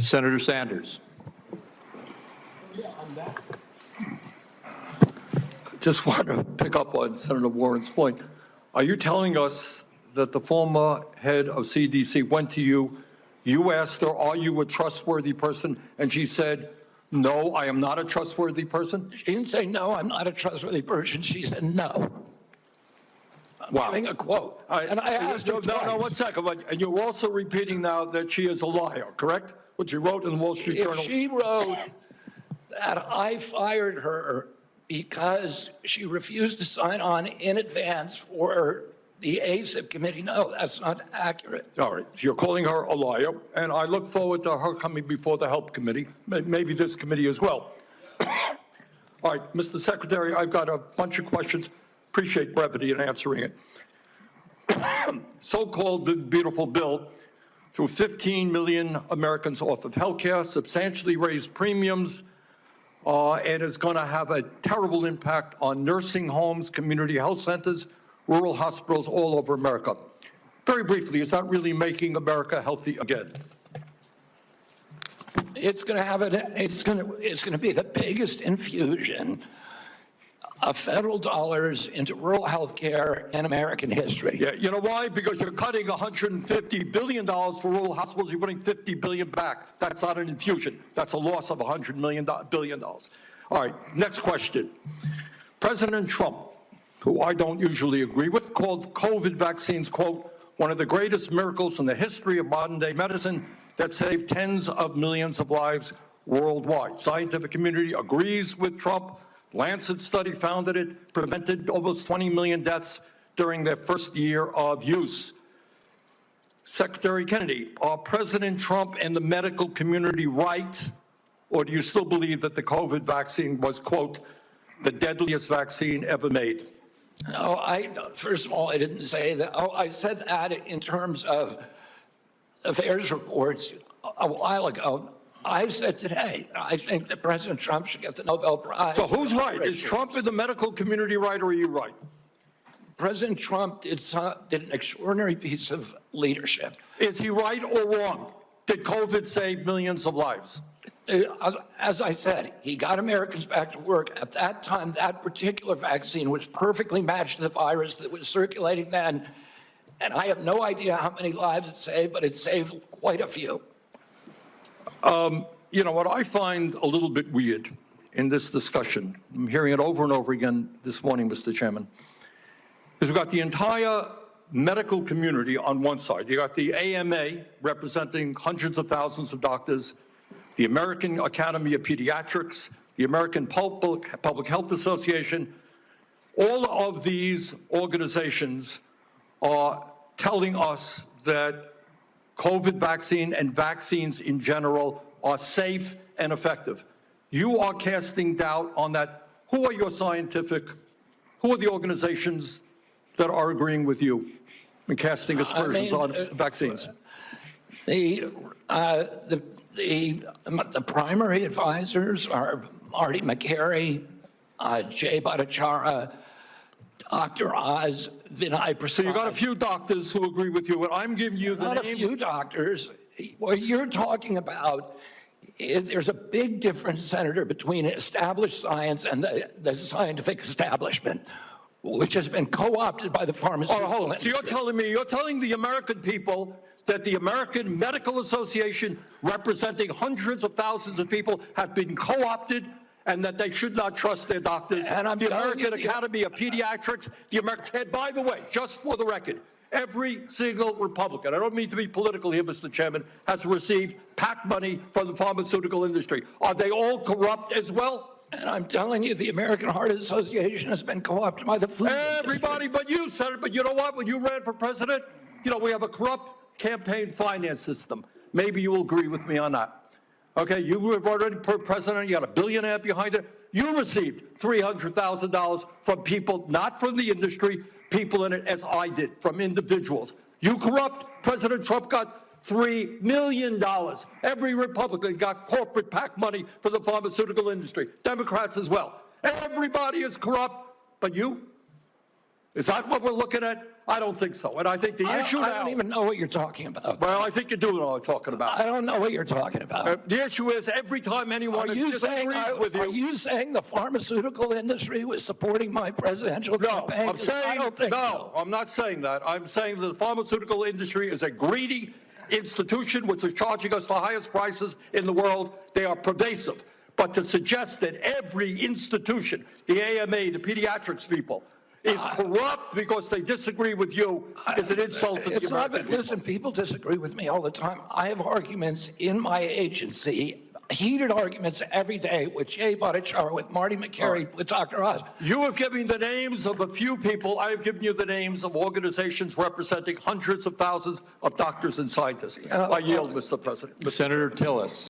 Senator Sanders. Just want to pick up on Senator Warren's point. Are you telling us that the former head of CDC went to you, you asked her, are you a trustworthy person? And she said, no, I am not a trustworthy person? She didn't say, no, I'm not a trustworthy person. She said, no. Wow. Giving a quote. And I asked her twice. No, 1 second. And you're also repeating now that she is a liar, correct? What she wrote in the Wall Street Journal. If she wrote that I fired her because she refused to sign on in advance for the ASIP committee, no, that's not accurate. All right, so you're calling her a liar, and I look forward to her coming before the Help Committee, maybe this committee as well. All right, Mr. Secretary, I've got a bunch of questions. Appreciate brevity in answering it. So-called Big Beautiful Bill threw 15 million Americans off of health care, substantially raised premiums, and is going to have a terrible impact on nursing homes, community health centers, rural hospitals all over America. Very briefly, is that really making America healthy again? It's going to be the biggest infusion of federal dollars into rural health care in American history. Yeah, you know why? Because you're cutting $150 billion for rural hospitals. You're putting $50 billion back. That's not an infusion. That's a loss of $100 billion. All right, next question. President Trump, who I don't usually agree with, called COVID vaccines, quote, one of the greatest miracles in the history of modern-day medicine that saved tens of millions of lives worldwide. Scientific community agrees with Trump. Lancet study found that it prevented almost 20 million deaths during their first year of use. Secretary Kennedy, are President Trump and the medical community right, or do you still believe that the COVID vaccine was, quote, the deadliest vaccine ever made? No, first of all, I didn't say that. Oh, I said that in terms of affairs reports a while ago. I said today, I think that President Trump should get the Nobel Prize. So who's right? Is Trump in the medical community right, or are you right? President Trump did an extraordinary piece of leadership. Is he right or wrong? Did COVID save millions of lives? As I said, he got Americans back to work. At that time, that particular vaccine was perfectly matched to the virus that was circulating then. And I have no idea how many lives it saved, but it saved quite a few. You know, what I find a little bit weird in this discussion, I'm hearing it over and over again this morning, Mr. Chairman, is we've got the entire medical community on one side. You got the AMA representing hundreds of thousands of doctors, the American Academy of Pediatrics, the American Public Health Association. All of these organizations are telling us that COVID vaccine and vaccines in general are safe and effective. You are casting doubt on that. Who are your who are the organizations that are agreeing with you and casting aspersions on vaccines? The primary advisors are Marty McCary, Jay Bhattacharya, Dr. Oz, Vinay Prasad. So you got a few doctors who agree with you, and I'm giving you the Not name. a few doctors. What you're talking about is there's a big difference, Senator, between established science and the scientific establishment, which has been co-opted by the pharmaceutical industry. So you're telling the American people that the American Medical Association, representing hundreds of thousands of people, have been co-opted and that they should not trust their doctors. And I'm the telling American you, Academy of Pediatrics, and by the way, just for the record, every single Republican, I don't mean to be political here, Mr. Chairman, has received PAC money from the pharmaceutical industry. Are they all corrupt as well? And I'm telling you, the American Heart Association has been co-opted by the food Everybody industry. but you, Senator. But you know what? When you ran for president, you know, we have a corrupt campaign finance system. Maybe you will agree with me on that. Okay, you were already president, you got a billionaire behind it. You received $300,000 from people, not from the industry, people in it, as I did, from individuals. You corrupt. President Trump got $3 million. Every Republican got corporate PAC money for the pharmaceutical industry. Democrats as well. Everybody is corrupt, but you? Is that what we're looking at? I don't think so. And I think the issue I now, don't even know what you're talking about. well, I think you do know what I'm talking about. I don't know what you're talking about. The issue is every time anyone Are you disagrees with are you. you saying the pharmaceutical industry was supporting my presidential No, campaign? I'm saying, I don't think no, so. I'm not saying that. I'm saying that the pharmaceutical industry is a greedy institution which is charging us the highest prices in the world. They are pervasive. But to suggest that every institution, the AMA, the pediatrics people, is corrupt because they disagree with you is an insult to the It's not, American people. listen, people disagree with me all the time. I have arguments in my agency, heated arguments every day with Jay Bhattacharya, with Marty McCary, with Dr. Oz. You have given the names of a few people. I have given you the names of organizations representing hundreds of thousands of doctors and scientists. I yield, Mr. President. Senator Tillis.